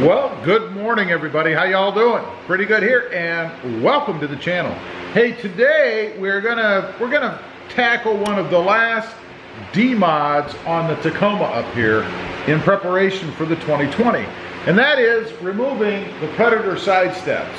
Well, good morning everybody. How y'all doing? Pretty good here, and welcome to the channel. Hey, today we're gonna tackle one of the last D-mods on the Tacoma up here in preparation for the 2020, and that is removing the Predator side steps.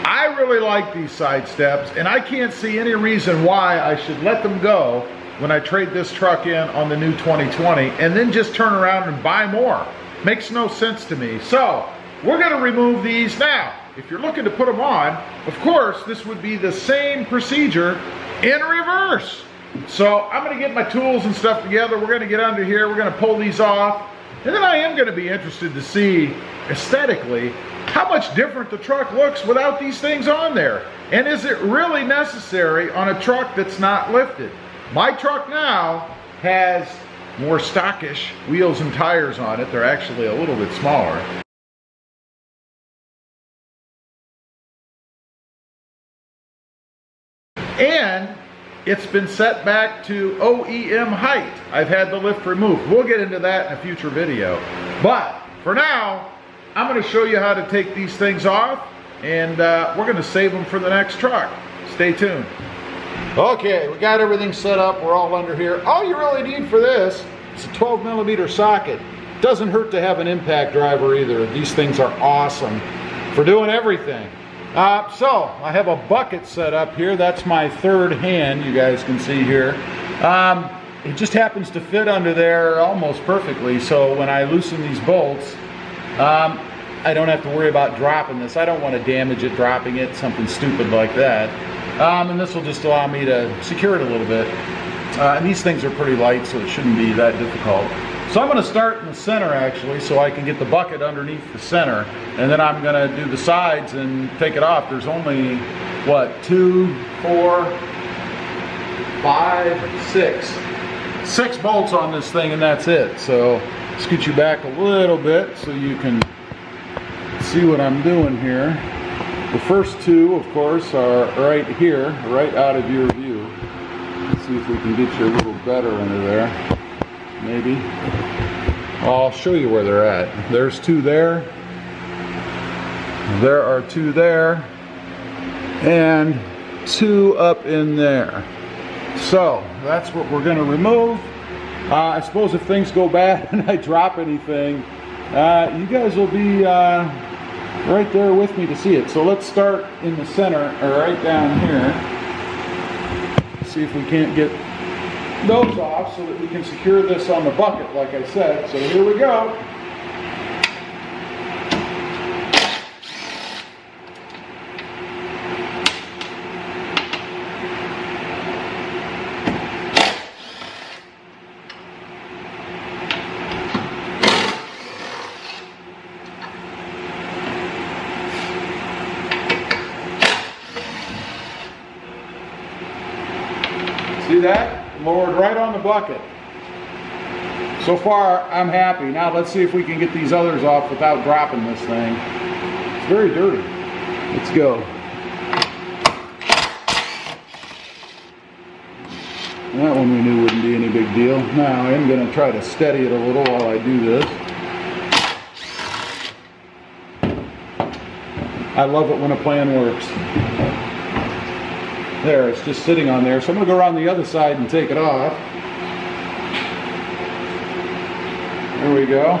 I really like these side steps, and I can't see any reason why I should let them go when I trade this truck in on the new 2020 and then just turn around and buy more. Makes no sense to me. So we're going to remove these now. If you're looking to put them on, of course this would be the same procedure in reverse. So I'm going to get my tools and stuff together. We're going to get under here, we're going to pull these off, and then I am going to be interested to see aesthetically how much different the truck looks without these things on there. And is it really necessary on a truck that's not lifted? My truck now has more stockish wheels and tires on it. They're actually a little bit smaller. And it's been set back to OEM height. I've had the lift removed. We'll get into that in a future video. But for now, I'm going to show you how to take these things off, and we're going to save them for the next truck. Stay tuned. Okay, we got everything set up. We're all under here. All you really need for this is a 12mm socket. Doesn't hurt to have an impact driver either. These things are awesome for doing everything. So I have a bucket set up here. That's my third hand, you guys can see here. It just happens to fit under there almost perfectly. So when I loosen these bolts, I don't have to worry about dropping this. I don't want to damage it, dropping it, something stupid like that. And this will just allow me to secure it a little bit. And these things are pretty light, so it shouldn't be that difficult. So I'm going to start in the center actually, so I can get the bucket underneath the center, and then I'm going to do the sides and take it off. There's only, what, 2, 4, 5, 6 bolts on this thing, and that's it. So scoot you back a little bit so you can see what I'm doing here. The first two, of course, are right here, right out of your view. Let's see if we can get you a little better under there. Maybe. I'll show you where they're at. There's 2 there. There are 2 there. And 2 up in there. So that's what we're going to remove. I suppose if things go bad and I drop anything, you guys will be right there with me to see it. So let's start in the center, or right down here. See if we can't get those off so that we can secure this on the bucket, like I said. So here we go. See that? Lowered right on the bucket. So far, I'm happy. Now let's see if we can get these others off without dropping this thing. It's very dirty. Let's go. That one we knew wouldn't be any big deal. Now I am going to try to steady it a little while I do this. I love it when a plan works. There, it's just sitting on there. So I'm going to go around the other side and take it off. There we go.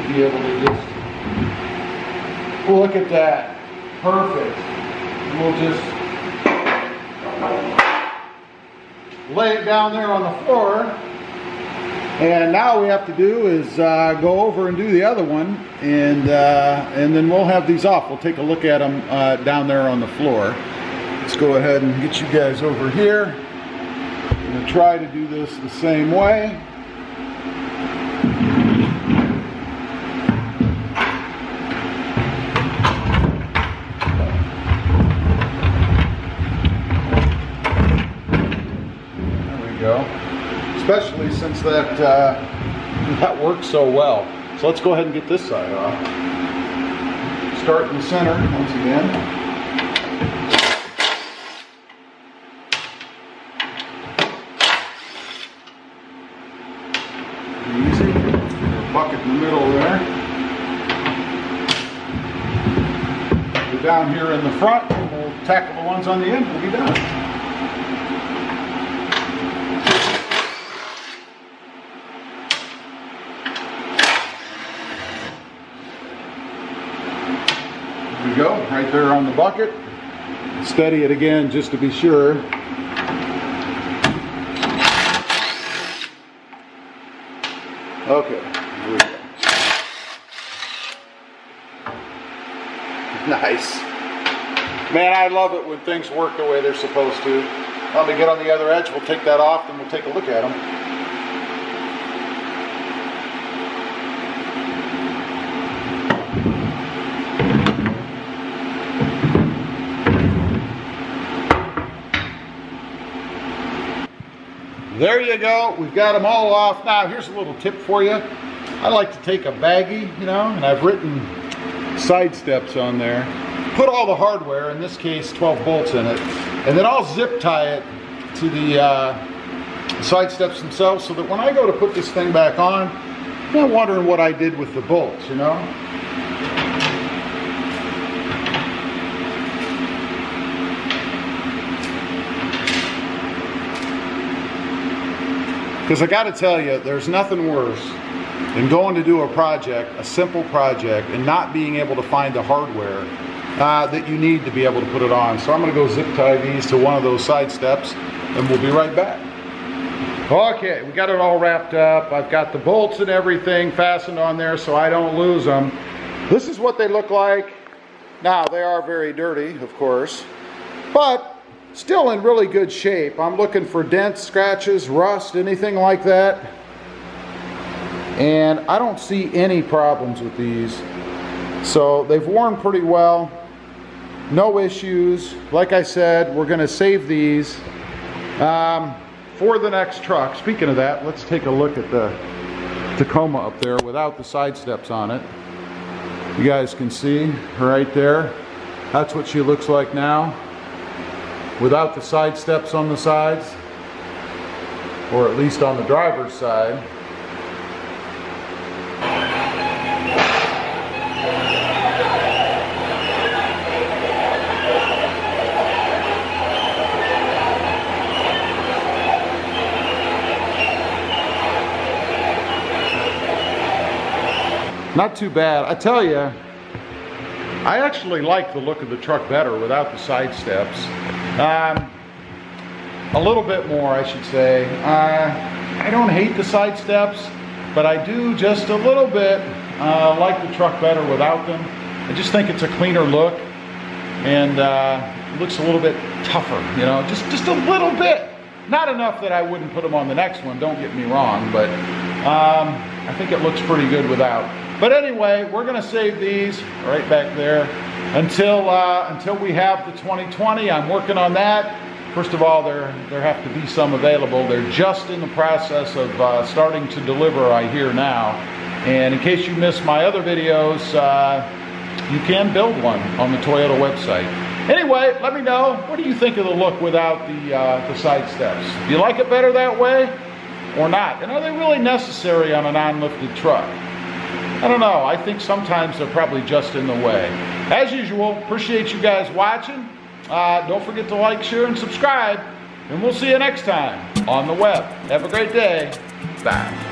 Be able to just look at that. Perfect. And we'll just lay it down there on the floor. And now all we have to do is go over and do the other one, and then we'll have these off. We'll take a look at them down there on the floor. Let's go ahead and get you guys over here. I'm going to try to do this the same way. There we go. Especially since that works so well. So let's go ahead and get this side off. Start in the center once again. Easy. Bucket in the middle there. They're down here in the front. We'll tackle the ones on the end. We'll be done. There we go, right there on the bucket. Steady it again just to be sure. Okay, here we go. Nice. Man, I love it when things work the way they're supposed to. Let me get on the other edge. We'll take that off and we'll take a look at them. There you go. We've got them all off. Now, here's a little tip for you. I like to take a baggie, you know, and I've written side steps on there. Put all the hardware, in this case 12 bolts in it, and then I'll zip tie it to the side steps themselves so that when I go to put this thing back on, I'm not wondering what I did with the bolts, you know. Because I got to tell you, there's nothing worse than going to do a project, a simple project, and not being able to find the hardware that you need to be able to put it on. So I'm going to go zip tie these to one of those side steps, and we'll be right back. Okay, we got it all wrapped up. I've got the bolts and everything fastened on there so I don't lose them. This is what they look like. Now, they are very dirty, of course, but still in really good shape. I'm looking for dents, scratches, rust, anything like that. And I don't see any problems with these. So they've worn pretty well. No issues. Like I said, we're going to save these for the next truck. Speaking of that, let's take a look at the Tacoma up there without the side steps on it. You guys can see right there. That's what she looks like now, without the side steps on the sides, or at least on the driver's side. Not too bad. I tell you, I actually like the look of the truck better without the side steps. A little bit more, I should say. I don't hate the side steps, but I do just a little bit like the truck better without them. I just think it's a cleaner look, and it looks a little bit tougher, you know, just a little bit. Not enough that I wouldn't put them on the next one, don't get me wrong, but I think it looks pretty good without. But anyway, we're going to save these right back there until we have the 2020. I'm working on that. First of all, there have to be some available. They're just in the process of starting to deliver, I hear now. And in case you missed my other videos, you can build one on the Toyota website. Anyway, let me know, what do you think of the look without the side steps? Do you like it better that way or not? And are they really necessary on a non-lifted truck? I don't know. I think sometimes they're probably just in the way. As usual, appreciate you guys watching. Don't forget to like, share, and subscribe. And we'll see you next time on the web. Have a great day. Bye.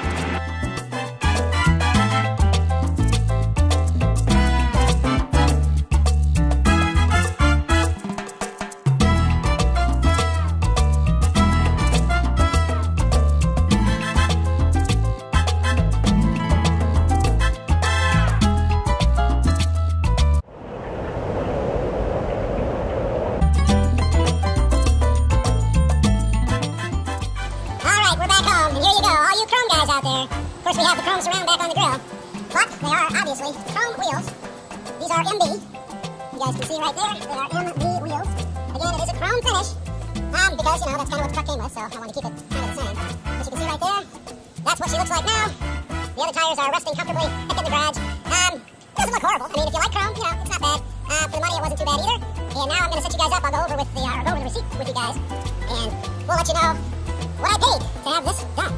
Of course, we have the chrome surround back on the grill, but they are obviously chrome wheels. These are MB. You guys can see right there, they are MB wheels. Again, it is a chrome finish, because, you know, that's kind of what the truck came with, so I wanted to keep it kind of the same. But you can see right there, that's what she looks like now. The other tires are resting comfortably in the garage. Doesn't look horrible. I mean, if you like chrome, you know, it's not bad. For the money, it wasn't too bad either. And now I'm going to set you guys up. I'll go over with the receipt with you guys, and we'll let you know what I paid to have this done.